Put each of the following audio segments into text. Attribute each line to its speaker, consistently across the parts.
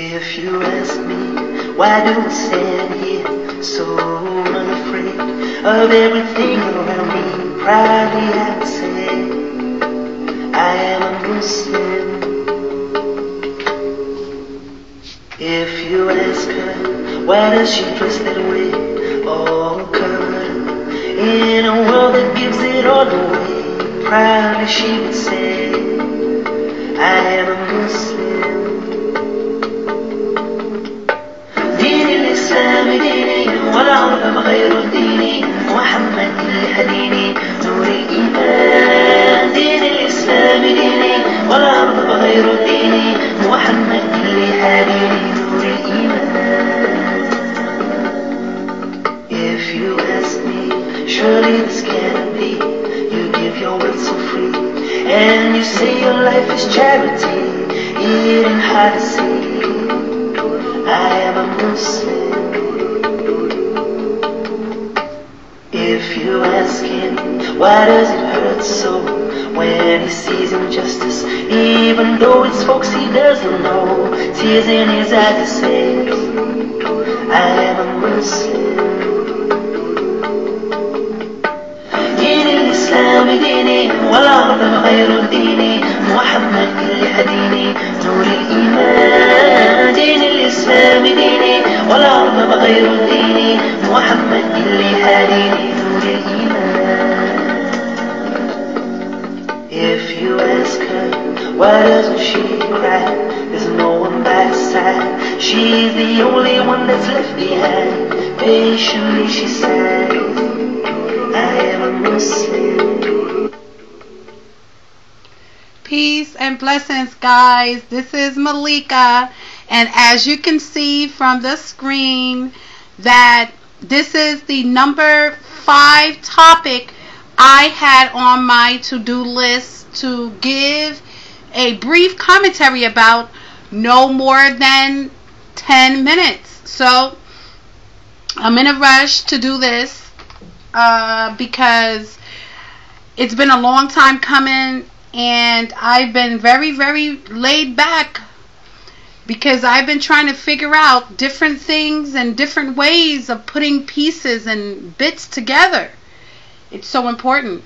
Speaker 1: If you ask me, why do I stand here so unafraid of everything around me? Proudly I would say, I am a Muslim. If you ask her, why does she dress that way, all covered in a world that gives it all away? Proudly she would say, I am a Muslim. الإسلام ديني والعرب غير ديني محمد اللي هديني نور الإيمان. دين الإسلام ديني والعرب غير ديني محمد اللي هديني نور الإيمان. If you ask me, surely this can't be. You give your word so free, and you say your life is charity. It ain't hard to see, I am a Muslim. If you ask him, why does it hurt so when he sees injustice, even though it's folks he doesn't know? Tears in his eyes to say, I am a Muslim. دين الإسلام ديني والعرب غير ديني محمد اللي هديني نور الإيمان. دين الإسلام ديني والعرب غير ديني محمد اللي هديني نور الإيمان. If you ask her, why doesn't she cry? There's no one by her side. She's the only one that's left behind. Patiently she says, I am a Muslim.
Speaker 2: Peace and blessings, guys. This is Malika, and as you can see from the screen, that this is the number 5 topic I had on my to-do list to give a brief commentary about, no more than 10 minutes. So I'm in a rush to do this because it's been a long time coming, and I've been very, very laid back because I've been trying to figure out different things and different ways of putting pieces and bits together. It's so important.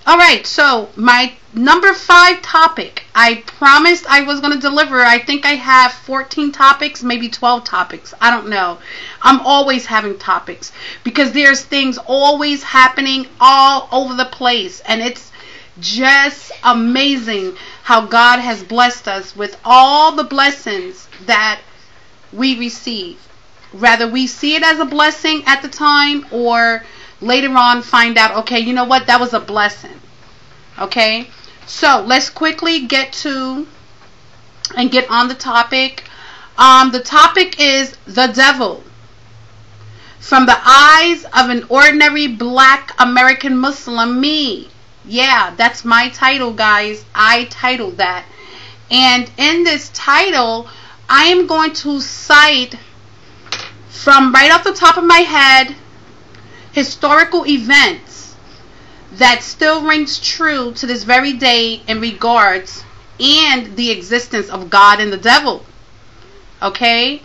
Speaker 2: Alright, so my number 5 topic, I promised I was going to deliver. I think I have 14 topics, maybe 12 topics. I don't know. I'm always having topics because there's things always happening all over the place, and it's just amazing how God has blessed us with all the blessings that we receive. Whether we see it as a blessing at the time or later on find out, okay, you know what, that was a blessing. Okay, so let's quickly get on the topic. The topic is the devil from the eyes of an ordinary black American Muslim, me. Yeah, that's my title, guys. I titled that. And in this title, I am going to cite from right off the top of my head historical events that still rings true to this very day in regards and the existence of God and the devil. Okay?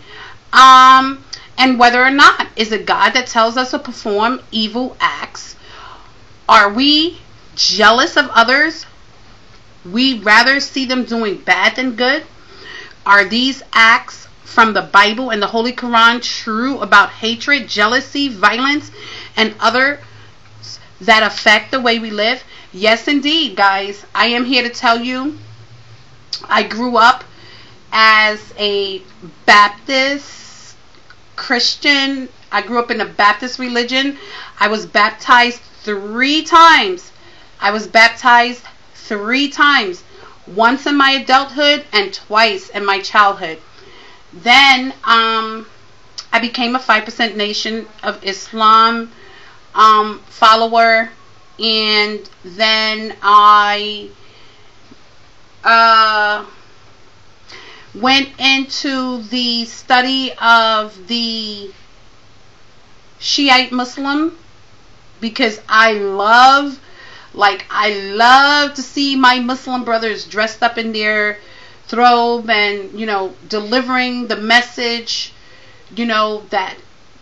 Speaker 2: And whether or not is it God that tells us to perform evil acts? Are we jealous of others? We rather see them doing bad than good? Are these acts from the Bible and the Holy Quran true about hatred, jealousy, violence, and other that affect the way we live? Yes, indeed, guys. I am here to tell you, I grew up as a Baptist Christian. I grew up in the Baptist religion. I was baptized 3 times. I was baptized 3 times. Once in my adulthood and twice in my childhood. Then I became a 5% Nation of Islam follower, and then I went into the study of the Shiite Muslim because I love to see my Muslim brothers dressed up in their throbe and, delivering the message, that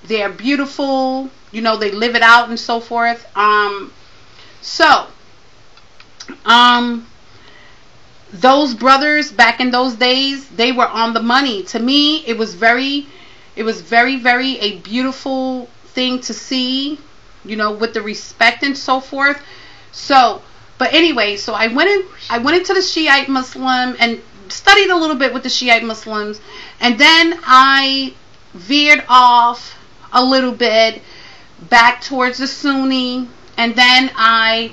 Speaker 2: they're beautiful, they live it out and so forth. Those brothers back in those days, they were on the money. To me, it was very, very a beautiful thing to see, with the respect and so forth. But anyway, so I went into the Shiite Muslim and studied a little bit with the Shiite Muslims, and then I veered off a little bit back towards the Sunni, and then I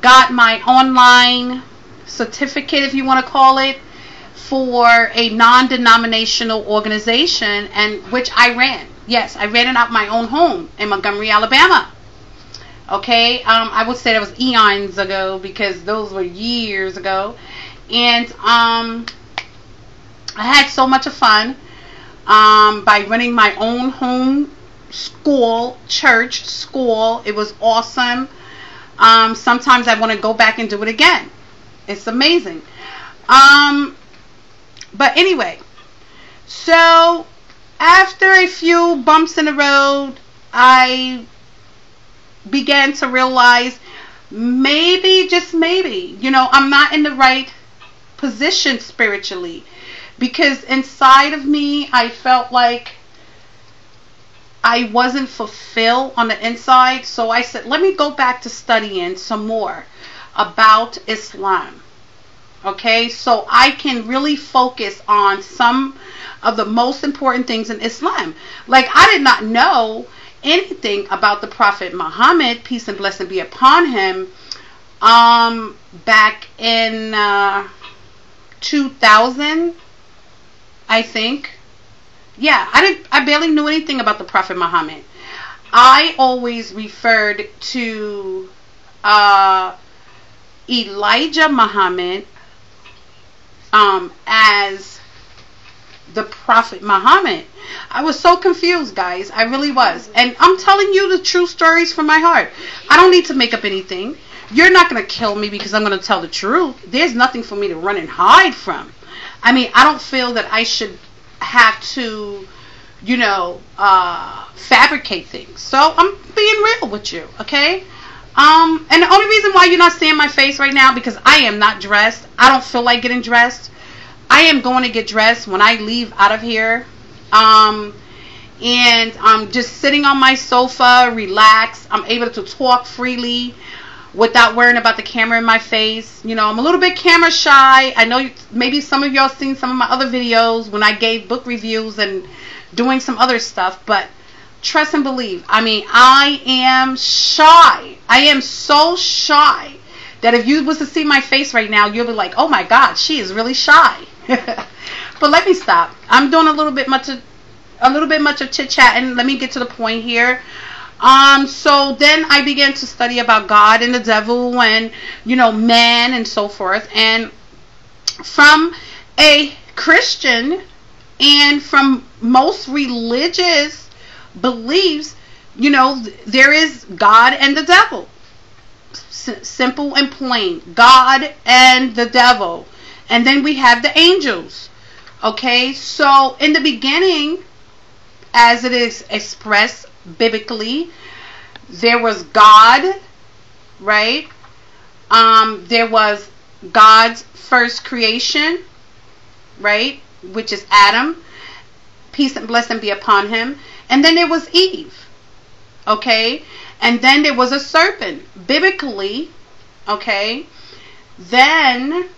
Speaker 2: got my online certificate, if you want to call it, for a non-denominational organization, and which I ran. Yes, I ran it out my own home in Montgomery, Alabama. Okay, I would say that was eons ago, because those were years ago, and I had so much of fun by running my own home church school. It was awesome. Sometimes I want to go back and do it again. It's amazing. But anyway, so after a few bumps in the road, I began to realize maybe, just maybe, I'm not in the right position spiritually, because inside of me I felt like I wasn't fulfilled on the inside. So I said, let me go back to studying some more about Islam. Okay, so I can really focus on some of the most important things in Islam. Like, I did not know anything about the Prophet Muhammad, peace and blessing be upon him, back in 2000, I think. Yeah, I barely knew anything about the Prophet Muhammad. I always referred to Elijah Muhammad as the Prophet Muhammad. I was so confused, guys. I really was. And I'm telling you the true stories from my heart. I don't need to make up anything. You're not going to kill me because I'm going to tell the truth. There's nothing for me to run and hide from. I mean, I don't feel that I should have to, fabricate things. So I'm being real with you, okay? And the only reason why you're not seeing my face right now, because I am not dressed. I don't feel like getting dressed. I am going to get dressed when I leave out of here. And I'm just sitting on my sofa, relaxed. I'm able to talk freely without worrying about the camera in my face. I'm a little bit camera shy. I know maybe some of y'all seen some of my other videos when I gave book reviews and doing some other stuff, but trust and believe. I mean, I am shy. I am so shy that if you was to see my face right now, you'll be like, oh my God, she is really shy. But let me stop. I'm doing a little bit much of chit chat, and let me get to the point here. So then I began to study about God and the devil and, man and so forth. And from a Christian and from most religious beliefs, there is God and the devil. Simple and plain. God and the devil. And then we have the angels. Okay, so in the beginning, as it is expressed biblically, there was God, right? There was God's first creation, right? Which is Adam. Peace and blessing be upon him. And then there was Eve. Okay? And then there was a serpent. Biblically, okay? Then,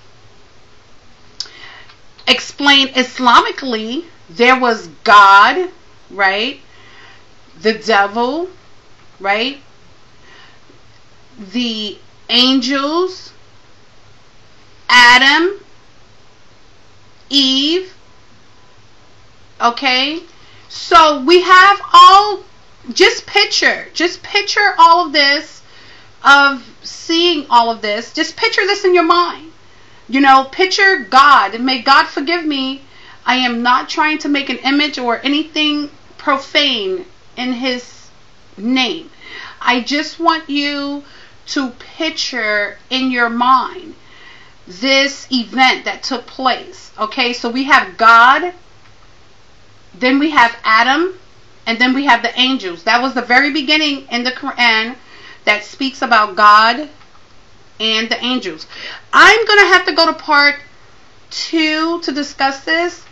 Speaker 2: explained Islamically, there was God, right? The devil, right? The angels, Adam, Eve. Okay? So we have all, just picture all of this, of seeing all of this. Just picture this in your mind. Picture God, and may God forgive me. I am not trying to make an image or anything profane in his name. I just want you to picture in your mind this event that took place. Okay, so we have God, then we have Adam, and then we have the angels. That was the very beginning in the Quran that speaks about God and the angels. I'm going to have to go to part 2 to discuss this.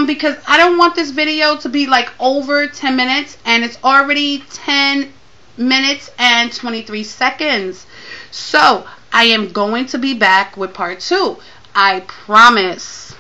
Speaker 2: Because I don't want this video to be like over 10 minutes, and it's already 10 minutes and 23 seconds. So I am going to be back with part 2. I promise.